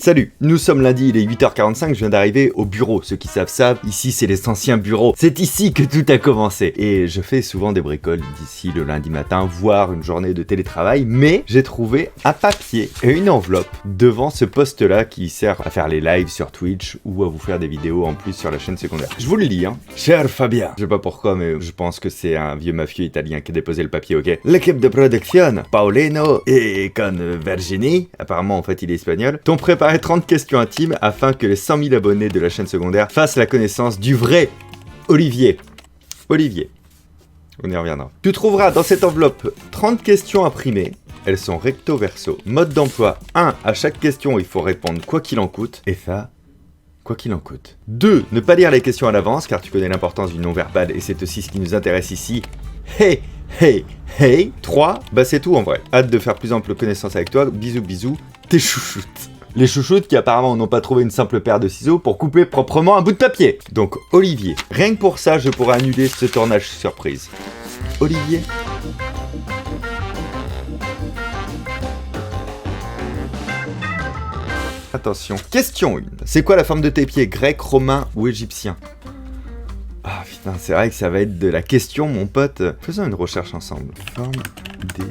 Salut, nous sommes lundi, il est 8h45, je viens d'arriver au bureau. Ceux qui savent, ici c'est les anciens bureaux. C'est ici que tout a commencé. Et je fais souvent des bricoles d'ici le lundi matin, voire une journée de télétravail, mais j'ai trouvé un papier et une enveloppe devant ce poste-là qui sert à faire les lives sur Twitch ou à vous faire des vidéos en plus sur la chaîne secondaire. Je vous le lis, hein. Cher Fabien. Je sais pas pourquoi, mais je pense que c'est un vieux mafieux italien qui a déposé le papier, ok? L'équipe de production, Paolino et con Virginie, apparemment en fait il est espagnol, t'ont préparé 30 questions intimes afin que les 100 000 abonnés de la chaîne secondaire fassent la connaissance du vrai Olivier. Olivier. On y reviendra. Tu trouveras dans cette enveloppe 30 questions imprimées. Elles sont recto verso. Mode d'emploi 1. À chaque question, il faut répondre quoi qu'il en coûte. Et ça, quoi qu'il en coûte. 2. Ne pas lire les questions à l'avance car tu connais l'importance du non-verbal et c'est aussi ce qui nous intéresse ici. Hey, hey, hey. 3. Bah c'est tout en vrai. Hâte de faire plus ample connaissance avec toi. Bisous, bisous. Tes chouchoutes. Les chouchoutes qui apparemment n'ont pas trouvé une simple paire de ciseaux pour couper proprement un bout de papier. Donc Olivier, rien que pour ça, je pourrais annuler ce tournage surprise. Olivier. Attention. Question 1. C'est quoi la forme de tes pieds, grec, romain ou égyptien? Ah putain, c'est vrai que ça va être de la question, mon pote. Faisons une recherche ensemble. Forme des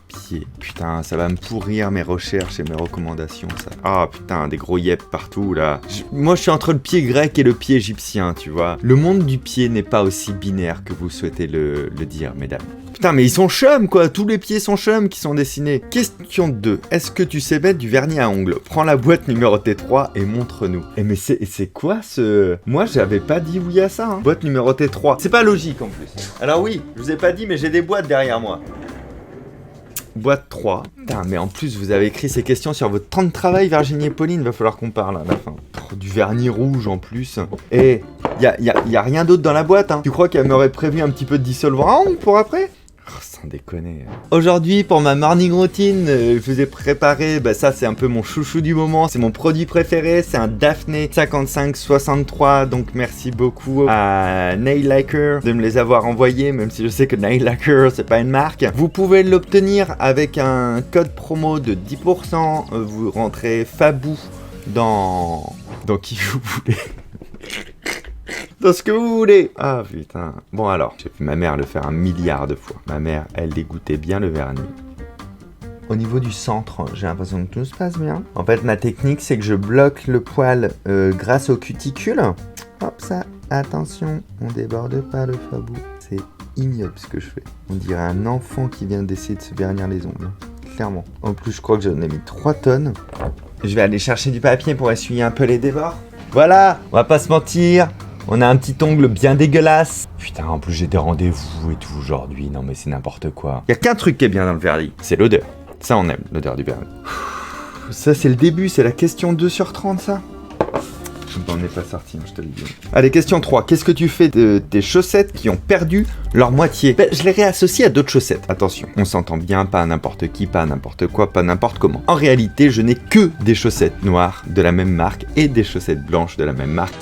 pieds. Putain, ça va me pourrir mes recherches et mes recommandations, ça. Ah putain, des gros yep partout, là. Moi, je suis entre le pied grec et le pied égyptien, tu vois. Le monde du pied n'est pas aussi binaire que vous souhaitez le dire, mesdames. Putain, mais ils sont chum, quoi. Tous les pieds sont chum qui sont dessinés. Question 2. Est-ce que tu sais mettre du vernis à ongles? Prends la boîte numéro T3 et montre-nous. Eh, mais c'est quoi ce... Moi, j'avais pas dit oui à ça, hein. Boîte numéro T3. C'est pas logique, en plus. Alors oui, je vous ai pas dit, mais j'ai des boîtes derrière moi. Boîte 3. Putain, mais en plus, vous avez écrit ces questions sur votre temps de travail, Virginie et Pauline. Va falloir qu'on parle à la fin. Du vernis rouge, en plus. Et y a rien d'autre dans la boîte, hein. Tu crois qu'elle m'aurait prévu un petit peu de dissolvant à ongles pour après? Oh, sans déconner. Aujourd'hui, pour ma morning routine, je vous ai préparé, bah ça c'est un peu mon chouchou du moment, c'est mon produit préféré, c'est un Daphné 5563, donc merci beaucoup à Nail Lacquer de me les avoir envoyés, même si je sais que Nail Lacquer c'est pas une marque. Vous pouvez l'obtenir avec un code promo de 10%, vous rentrez Fabou dans qui vous voulez. Dans ce que vous voulez. Ah putain. Bon alors, j'ai vu ma mère le faire 1 milliard de fois. Ma mère, elle dégoûtait bien le vernis. Au niveau du centre, j'ai l'impression que tout se passe bien. En fait, ma technique, c'est que je bloque le poil grâce au cuticule. Hop, ça, attention, on déborde pas le Fabou. C'est ignoble ce que je fais. On dirait un enfant qui vient d'essayer de se vernir les ongles. Clairement. En plus, je crois que j'en ai mis 3 tonnes. Je vais aller chercher du papier pour essuyer un peu les débords. Voilà, on va pas se mentir. On a un petit ongle bien dégueulasse. Putain, en plus j'ai des rendez-vous et tout aujourd'hui. Non mais c'est n'importe quoi. Y a qu'un truc qui est bien dans le vernis, c'est l'odeur. Ça on aime, l'odeur du vernis. Ça c'est le début, c'est la question 2 sur 30 ça. On n'est pas sorti, je te le dis. Allez, question 3. Qu'est-ce que tu fais de tes chaussettes qui ont perdu leur moitié? Je les réassocie à d'autres chaussettes. Attention, on s'entend bien, pas à n'importe qui, pas à n'importe quoi, pas n'importe comment. En réalité, je n'ai que des chaussettes noires de la même marque et des chaussettes blanches de la même marque.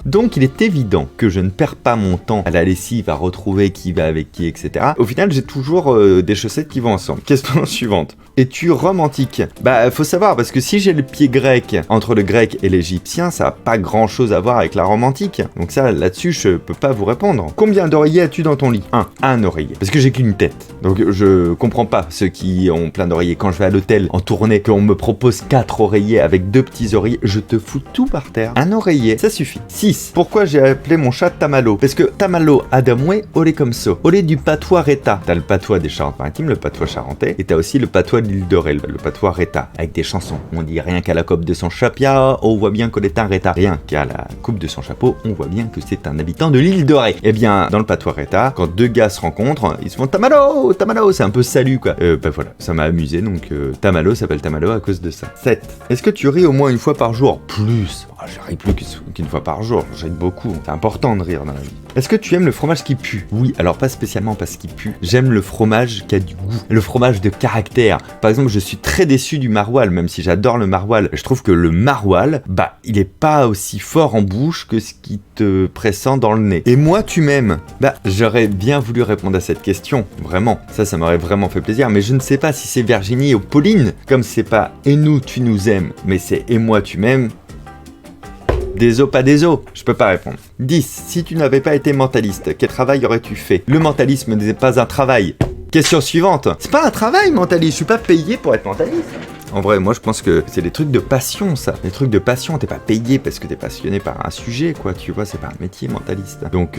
Donc il est évident que je ne perds pas mon temps à la lessive, à retrouver qui va avec qui, etc. Au final, j'ai toujours des chaussettes qui vont ensemble. Question suivante. Es-tu romantique? Bah, faut savoir, parce que si j'ai le pied grec, entre le grec et l'égyptien, ça n'a pas grand-chose à voir avec la romantique. Donc ça, là-dessus, je peux pas vous répondre. Combien d'oreillers as-tu dans ton lit? Un oreiller. Parce que j'ai qu'une tête. Donc je comprends pas ceux qui ont plein d'oreillers. Quand je vais à l'hôtel en tournée, qu'on me propose 4 oreillers avec 2 petits oreillers, je te fous tout par terre. Un oreiller, ça suffit. 6. Pourquoi j'ai appelé mon chat Tamalo? Parce que Tamalo Adamwe olé comme ça. Olé du patois Reta. T'as le patois des Charentes-Maritimes, le patois charentais, et t'as aussi le patois de l'île de Ré, le patois Reta, avec des chansons. On dit rien qu'à la coupe de son chapia, on voit bien qu'on est un Reta. Rien qu'à la coupe de son chapeau, on voit bien que c'est un habitant de l'île de Ré. Eh bien, dans le patois Reta, quand deux gars se rencontrent, ils se font Tamalo, Tamalo, c'est un peu salut quoi. Bah voilà, ça m'a amusé, donc Tamalo s'appelle Tamalo à cause de ça. 7. Est-ce que tu ris au moins une fois par jour? Plus. Oh je ris plus qu'une fois par jour, j'aide beaucoup, c'est important de rire dans la vie. Est-ce que tu aimes le fromage qui pue? Oui, alors pas spécialement parce qu'il pue, j'aime le fromage qui a du goût, le fromage de caractère. Par exemple, je suis très déçu du maroilles, même si j'adore le maroilles. Je trouve que le maroilles, il est pas aussi fort en bouche que ce qui te pressent dans le nez. Et moi, tu m'aimes? J'aurais bien voulu répondre à cette question, vraiment. Ça m'aurait vraiment fait plaisir, mais je ne sais pas si c'est Virginie ou Pauline, comme c'est pas « et nous, tu nous aimes », mais c'est « et moi, tu m'aimes ». Des os, pas des os, je peux pas répondre. 10. Si tu n'avais pas été mentaliste, quel travail aurais-tu fait? Le mentalisme n'est pas un travail. Question suivante. C'est pas un travail, mentaliste, je suis pas payé pour être mentaliste. En vrai, moi je pense que c'est des trucs de passion, ça. Des trucs de passion, t'es pas payé parce que t'es passionné par un sujet, quoi, tu vois, c'est pas un métier mentaliste. Donc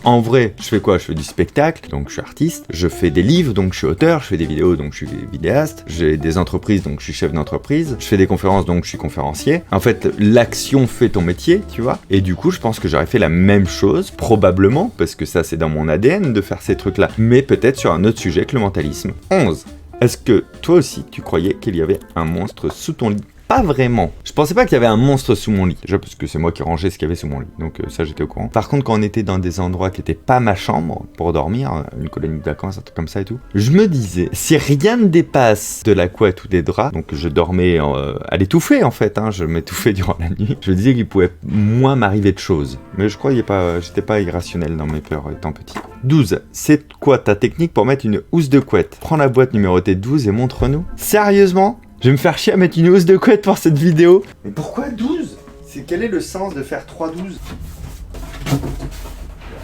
en vrai, je fais quoi? Je fais du spectacle, donc je suis artiste. Je fais des livres, donc je suis auteur. Je fais des vidéos, donc je suis vidéaste. J'ai des entreprises, donc je suis chef d'entreprise. Je fais des conférences, donc je suis conférencier. En fait, l'action fait ton métier, tu vois. Et du coup, je pense que j'aurais fait la même chose, probablement, parce que ça c'est dans mon ADN de faire ces trucs-là, mais peut-être sur un autre sujet que le mentalisme. 11. Est-ce que toi aussi tu croyais qu'il y avait un monstre sous ton lit? Pas vraiment. Je pensais pas qu'il y avait un monstre sous mon lit. Déjà parce que c'est moi qui rangeais ce qu'il y avait sous mon lit. Donc ça j'étais au courant. Par contre quand on était dans des endroits qui étaient pas ma chambre pour dormir, une colonie de vacances, un truc comme ça et tout, je me disais, si rien ne dépasse de la couette ou des draps, donc je dormais à l'étouffer en fait, je m'étouffais durant la nuit, je me disais qu'il pouvait moins m'arriver de choses. Mais je croyais pas, j'étais pas irrationnel dans mes peurs étant petit. 12. C'est quoi ta technique pour mettre une housse de couette? Prends la boîte numérotée 12 et montre-nous. Sérieusement? Je vais me faire chier à mettre une housse de couette pour cette vidéo. Mais pourquoi 12? Quel est le sens de faire 3 12?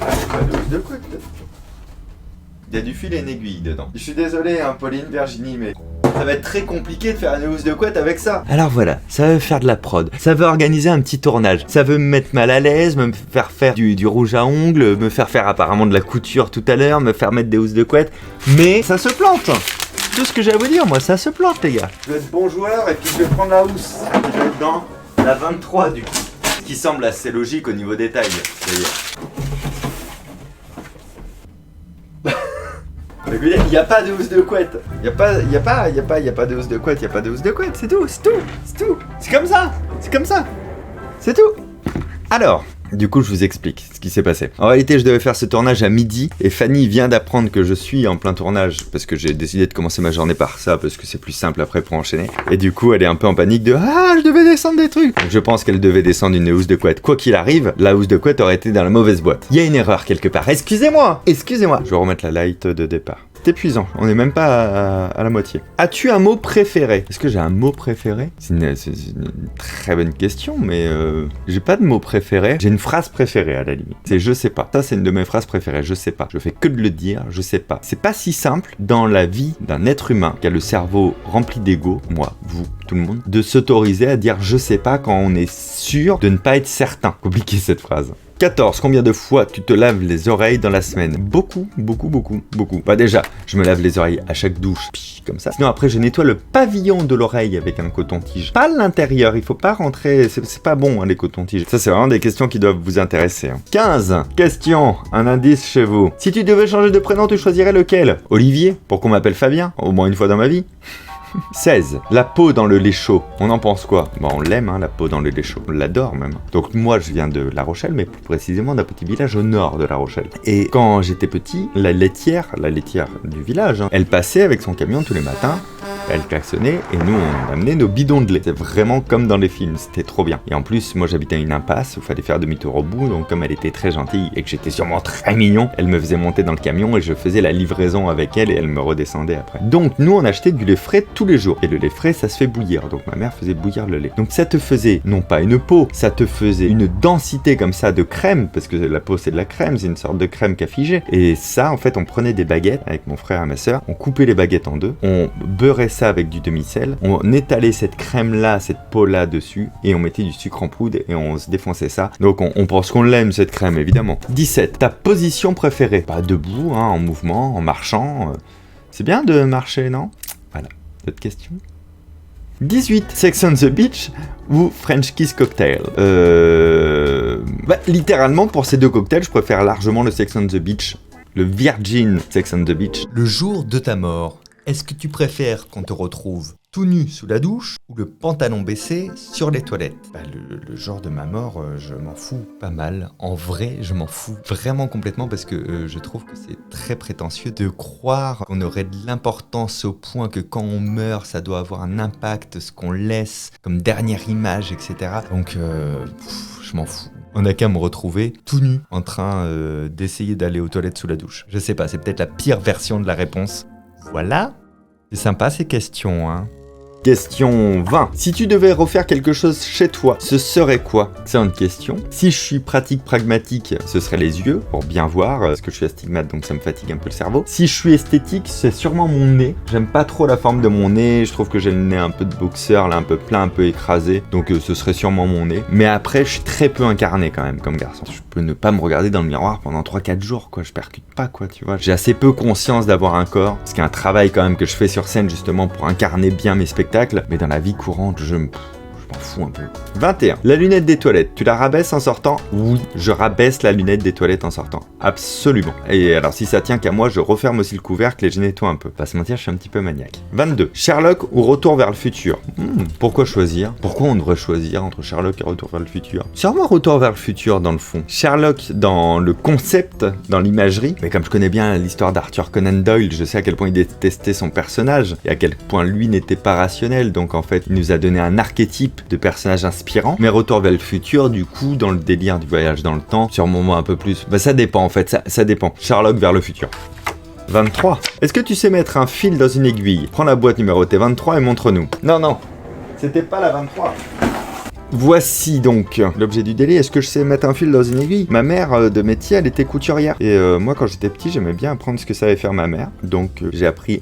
Pas de housse de couette. Il y a du fil et une aiguille dedans. Je suis désolé, Pauline, Virginie, mais ça va être très compliqué de faire une housse de couette avec ça. Alors voilà, ça veut faire de la prod, ça veut organiser un petit tournage, ça veut me mettre mal à l'aise, me faire faire du rouge à ongles, me faire faire apparemment de la couture tout à l'heure, me faire mettre des housses de couette, mais ça se plante. Tout ce que j'ai à vous dire, moi, ça se plante, les gars. Je vais être bon joueur et puis je vais prendre la housse. Je vais être dans la 23, du coup. Ce qui semble assez logique au niveau des tailles, d'ailleurs. Il n'y a pas de housse de couette. Il n'y a pas de housse de couette, il n'y a pas de housse de couette, c'est tout. C'est comme ça. C'est tout. Alors, du coup, je vous explique ce qui s'est passé. En réalité, je devais faire ce tournage à midi et Fanny vient d'apprendre que je suis en plein tournage parce que j'ai décidé de commencer ma journée par ça parce que c'est plus simple après pour enchaîner. Et du coup, elle est un peu en panique de « Ah, je devais descendre des trucs !» Donc je pense qu'elle devait descendre une housse de couette. Quoi qu'il arrive, la housse de couette aurait été dans la mauvaise boîte. Il y a une erreur quelque part. Excusez-moi. Je vais remettre la light de départ. C'est épuisant, on n'est même pas à la moitié. As-tu un mot préféré? Est-ce que j'ai un mot préféré? C'est une très bonne question, mais j'ai pas de mot préféré. J'ai une phrase préférée à la limite. C'est je sais pas. Ça, c'est une de mes phrases préférées. Je sais pas. Je fais que de le dire, je sais pas. C'est pas si simple dans la vie d'un être humain qui a le cerveau rempli d'ego, moi, vous, tout le monde, de s'autoriser à dire je sais pas quand on est sûr de ne pas être certain. Compliqué cette phrase. 14. Combien de fois tu te laves les oreilles dans la semaine? Beaucoup. Déjà, je me lave les oreilles à chaque douche, comme ça. Sinon après, je nettoie le pavillon de l'oreille avec un coton-tige. Pas l'intérieur, il faut pas rentrer, c'est pas bon les cotons-tiges. Ça, c'est vraiment des questions qui doivent vous intéresser. 15. Question, un indice chez vous. Si tu devais changer de prénom, tu choisirais lequel? Olivier, pour qu'on m'appelle Fabien, au moins une fois dans ma vie. 16. La peau dans le lait chaud. On en pense quoi? On l'aime, la peau dans le lait chaud. On l'adore même. Donc moi, je viens de La Rochelle, mais plus précisément d'un petit village au nord de La Rochelle. Et quand j'étais petit, la laitière du village, elle passait avec son camion tous les matins. Elle klaxonnait et nous on amenait nos bidons de lait. C'est vraiment comme dans les films, c'était trop bien. Et en plus, moi j'habitais à une impasse où il fallait faire demi-tour au bout, donc comme elle était très gentille et que j'étais sûrement très mignon, elle me faisait monter dans le camion et je faisais la livraison avec elle et elle me redescendait après. Donc nous on achetait du lait frais tous les jours. Et le lait frais ça se fait bouillir, donc ma mère faisait bouillir le lait. Donc ça te faisait, non pas une peau, ça te faisait une densité comme ça de crème, parce que la peau c'est de la crème, c'est une sorte de crème qui a figé. Et ça en fait on prenait des baguettes avec mon frère et ma soeur, on coupait les baguettes en deux, on beurrait ça avec du demi-sel, on étalait cette crème là, cette peau là dessus et on mettait du sucre en poudre et on se défonçait ça. Donc on pense qu'on l'aime cette crème évidemment. 17. Ta position préférée? Pas debout, en mouvement, en marchant. C'est bien de marcher, non? Voilà, d'autres questions? 18. Sex on the Beach ou French Kiss Cocktail? Littéralement pour ces deux cocktails je préfère largement le Sex on the Beach. Le Virgin Sex on the Beach. Le jour de ta mort, Est-ce que tu préfères qu'on te retrouve tout nu sous la douche ou le pantalon baissé sur les toilettes? Le genre de ma mort, je m'en fous pas mal. En vrai, je m'en fous vraiment complètement parce que je trouve que c'est très prétentieux de croire qu'on aurait de l'importance au point que quand on meurt, ça doit avoir un impact, ce qu'on laisse comme dernière image, etc. Donc, je m'en fous. On n'a qu'à me retrouver tout nu en train d'essayer d'aller aux toilettes sous la douche. Je sais pas, c'est peut-être la pire version de la réponse. Voilà. C'est sympa ces questions, hein. Question 20. Si tu devais refaire quelque chose chez toi, ce serait quoi? Excellente question. Si je suis pratique pragmatique, ce serait les yeux, pour bien voir, parce que je suis astigmate, donc ça me fatigue un peu le cerveau. Si je suis esthétique, c'est sûrement mon nez. J'aime pas trop la forme de mon nez, je trouve que j'ai le nez un peu de boxeur, là, un peu plein, un peu écrasé, donc ce serait sûrement mon nez. Mais après, je suis très peu incarné quand même, comme garçon. Je peux ne pas me regarder dans le miroir pendant 3-4 jours, quoi. Je percute pas, quoi, tu vois. J'ai assez peu conscience d'avoir un corps, parce qu'il y a un travail quand même que je fais sur scène, justement, pour incarner bien mes spectacles. Mais dans la vie courante, je m'en fous un peu. 21. La lunette des toilettes, tu la rabaisses en sortant? Oui, je rabaisse la lunette des toilettes en sortant. Absolument. Et alors, si ça tient qu'à moi, je referme aussi le couvercle et je nettoie un peu. Pas se mentir, je suis un petit peu maniaque. 22. Sherlock ou Retour vers le futur? Pourquoi choisir? Pourquoi on devrait choisir entre Sherlock et Retour vers le futur? Sûrement Retour vers le futur dans le fond. Sherlock dans le concept, dans l'imagerie. Mais comme je connais bien l'histoire d'Arthur Conan Doyle, je sais à quel point il détestait son personnage et à quel point lui n'était pas rationnel. Donc en fait, il nous a donné un archétype de personnage inspirant. Mais Retour vers le futur, du coup, dans le délire du voyage dans le temps, sûrement un peu plus. Ça dépend en fait, ça dépend. Sherlock vers le futur. 23. Est-ce que tu sais mettre un fil dans une aiguille? Prends la boîte numérotée 23 et montre-nous. Non, c'était pas la 23. Voici donc l'objet du délit. Est-ce que je sais mettre un fil dans une aiguille? Ma mère de métier, elle était couturière. Et moi, quand j'étais petit, j'aimais bien apprendre ce que savait faire ma mère. Donc, j'ai appris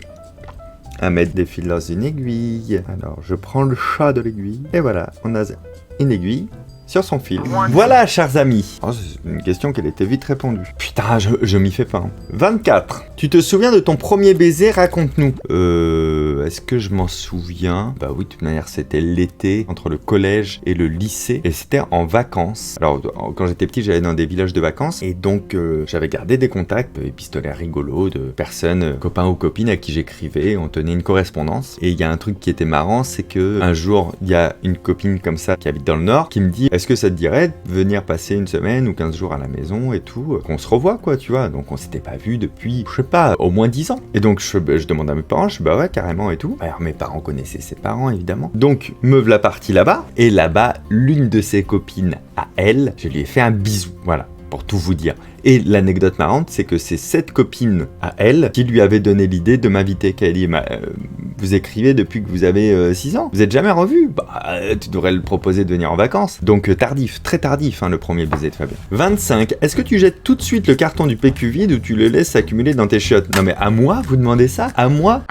à mettre des fils dans une aiguille. Alors, je prends le chat de l'aiguille. Et voilà, on a une aiguille sur son fil. Voilà, chers amis. Oh, c'est une question qui était vite répondue. Putain, je m'y fais pas. Hein. 24. Tu te souviens de ton premier baiser? Raconte-nous. Est-ce que je m'en souviens? Bah oui, de toute manière, c'était l'été, entre le collège et le lycée. Et c'était en vacances. Alors, quand j'étais petit, j'allais dans des villages de vacances. Et donc, j'avais gardé des contacts épistolaires rigolos de personnes, copains ou copines à qui j'écrivais. On tenait une correspondance. Et il y a un truc qui était marrant, c'est que un jour, il y a une copine comme ça qui habite dans le Nord qui me dit: est-ce que ça te dirait de venir passer une semaine ou 15 jours à la maison et tout, qu'on se revoit, quoi, tu vois. Donc on s'était pas vu depuis, je sais pas, au moins 10 ans. Et donc je demande à mes parents, je dis bah ouais, carrément et tout. Alors mes parents connaissaient ses parents, évidemment. Donc me v'là parti là-bas. Et là-bas, l'une de ses copines à elle, je lui ai fait un bisou, voilà, pour tout vous dire. Et l'anecdote marrante, c'est que c'est cette copine à elle qui lui avait donné l'idée de m'inviter. Qu'elle dit, vous écrivez depuis que vous avez 6 ans, vous êtes jamais revus? Bah, tu devrais le proposer de venir en vacances. Donc tardif, très tardif, hein, le premier baiser de Fabien. 25. Est-ce que tu jettes tout de suite le carton du PQ vide ou tu le laisses s'accumuler dans tes chiottes? Non mais à moi, vous demandez ça? À moi?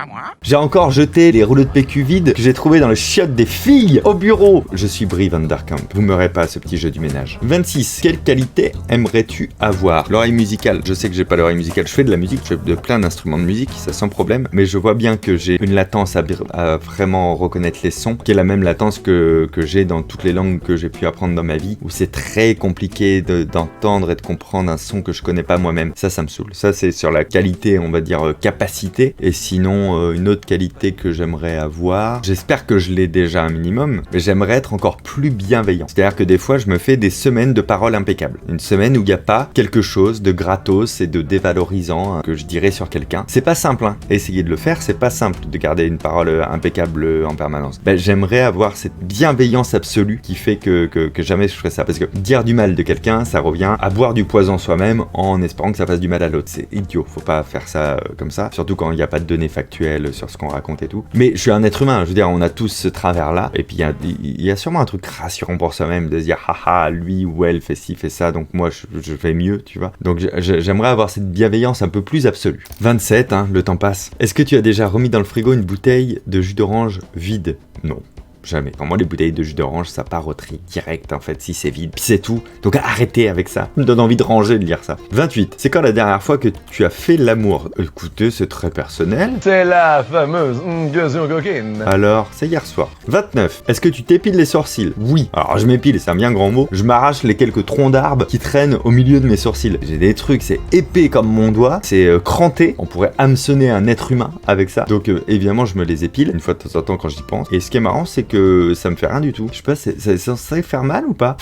J'ai encore jeté les rouleaux de PQ vide que j'ai trouvés dans le chiotte des filles au bureau. Je suis Brie Van Der Kamp. Vous m'aurez pas à ce petit jeu du ménage. 26. Quelle qualité aimerais-tu avoir? L'oreille musicale. Je sais que j'ai pas l'oreille musicale. Je fais de la musique, je fais de plein d'instruments de musique, ça sans problème. Mais je vois bien que j'ai une latence à vraiment reconnaître les sons, qui est la même latence que j'ai dans toutes les langues que j'ai pu apprendre dans ma vie, où c'est très compliqué d'entendre et de comprendre un son que je connais pas moi-même. Ça me saoule. Ça, c'est sur la qualité, on va dire, capacité. Et sinon, une autre qualité que j'aimerais avoir, j'espère que je l'ai déjà un minimum, mais j'aimerais être encore plus bienveillant. C'est-à-dire que des fois, je me fais des semaines de paroles impeccables. Une semaine où il n'y a pas quelque chose de gratos et de dévalorisant que je dirais sur quelqu'un. C'est pas simple, hein. Essayer de le faire, c'est pas simple de garder une parole impeccable en permanence. J'aimerais avoir cette bienveillance absolue qui fait que jamais je ferais ça. Parce que dire du mal de quelqu'un, ça revient à boire du poison soi-même en espérant que ça fasse du mal à l'autre. C'est idiot, faut pas faire ça comme ça. Surtout quand il n'y a pas de données factuelles sur ce qu'on raconte et tout. Mais je suis un être humain, je veux dire, on a tous ce travers-là. Et puis il y a sûrement un truc rassurant pour soi-même de se dire, haha, lui ou elle fait ci, fait ça, donc moi je fais mieux, tu vois. Donc j'aimerais avoir cette bienveillance un peu plus absolue. 27, hein, le temps passe. Est-ce que tu as déjà remis dans le frigo une bouteille de jus d'orange vide? Non. Jamais. Pour moi, les bouteilles de jus d'orange, ça part au tri direct, en fait, si c'est vide. Puis c'est tout. Donc arrêtez avec ça. Ça me donne envie de ranger de lire ça. 28. C'est quand la dernière fois que tu as fait l'amour? Écoutez, c'est très personnel. C'est la fameuse question coquine. Alors, c'est hier soir. 29. Est-ce que tu t'épiles les sourcils? Oui. Alors, je m'épile, c'est un bien grand mot. Je m'arrache les quelques troncs d'arbres qui traînent au milieu de mes sourcils. J'ai des trucs, c'est épais comme mon doigt. C'est cranté. On pourrait hameçonner un être humain avec ça. Donc, évidemment, je me les épile une fois de temps en temps quand j'y pense. Et ce qui est marrant, c'est que ça me fait rien du tout. Je sais pas, c'est censé faire mal ou pas?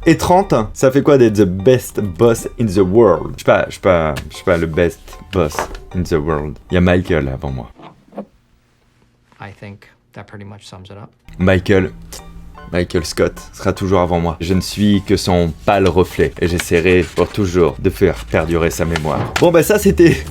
Et 30, ça fait quoi d'être the best boss in the world? Je suis pas le best boss in the world. Il y a Michael avant moi. I think that pretty much sums it up. Michael Scott sera toujours avant moi. Je ne suis que son pâle reflet et j'essaierai pour toujours de faire perdurer sa mémoire. Bon bah ça c'était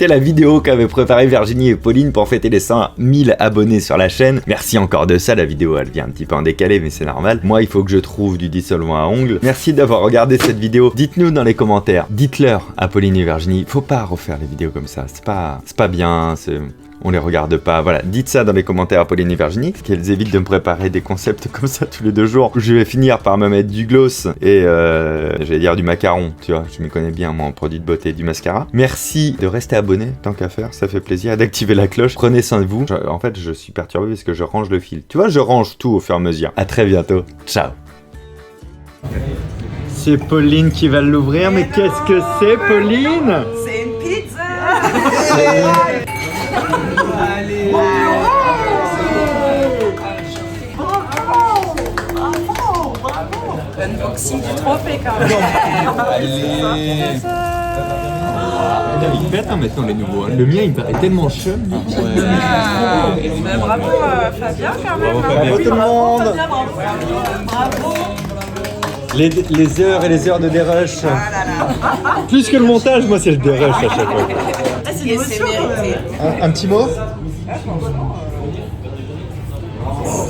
la vidéo qu'avaient préparée Virginie et Pauline pour fêter les 100 000 abonnés sur la chaîne. Merci encore de ça, la vidéo elle vient un petit peu en décalé mais c'est normal. Moi il faut que je trouve du dissolvant à ongles. Merci d'avoir regardé cette vidéo. Dites-nous dans les commentaires, dites-leur à Pauline et Virginie, faut pas refaire les vidéos comme ça, c'est pas bien, on les regarde pas, voilà, dites ça dans les commentaires à Pauline et Virginie, qu'elles évitent de me préparer des concepts comme ça tous les 2 jours, où je vais finir par me mettre du gloss et j'allais dire du macaron, tu vois, je m'y connais bien moi en produit de beauté, du mascara. Merci de rester abonné, tant qu'à faire, ça fait plaisir, d'activer la cloche, prenez soin de vous. En fait, je suis perturbé parce que je range le fil. Tu vois, je range tout au fur et à mesure. À très bientôt, ciao. C'est Pauline qui va l'ouvrir, mais qu'est-ce que c'est, Pauline? C'est une pizza. L'unboxing du trophée quand même. Il pète maintenant les nouveaux. Le mien il paraît tellement chum. Bravo Fabien quand même. Bravo tout le monde. Fabien, bravo. Les heures et les heures de dérush. Ah là là. Plus que le montage, moi c'est le dérush à chaque fois. C'est mérité. Un petit mot?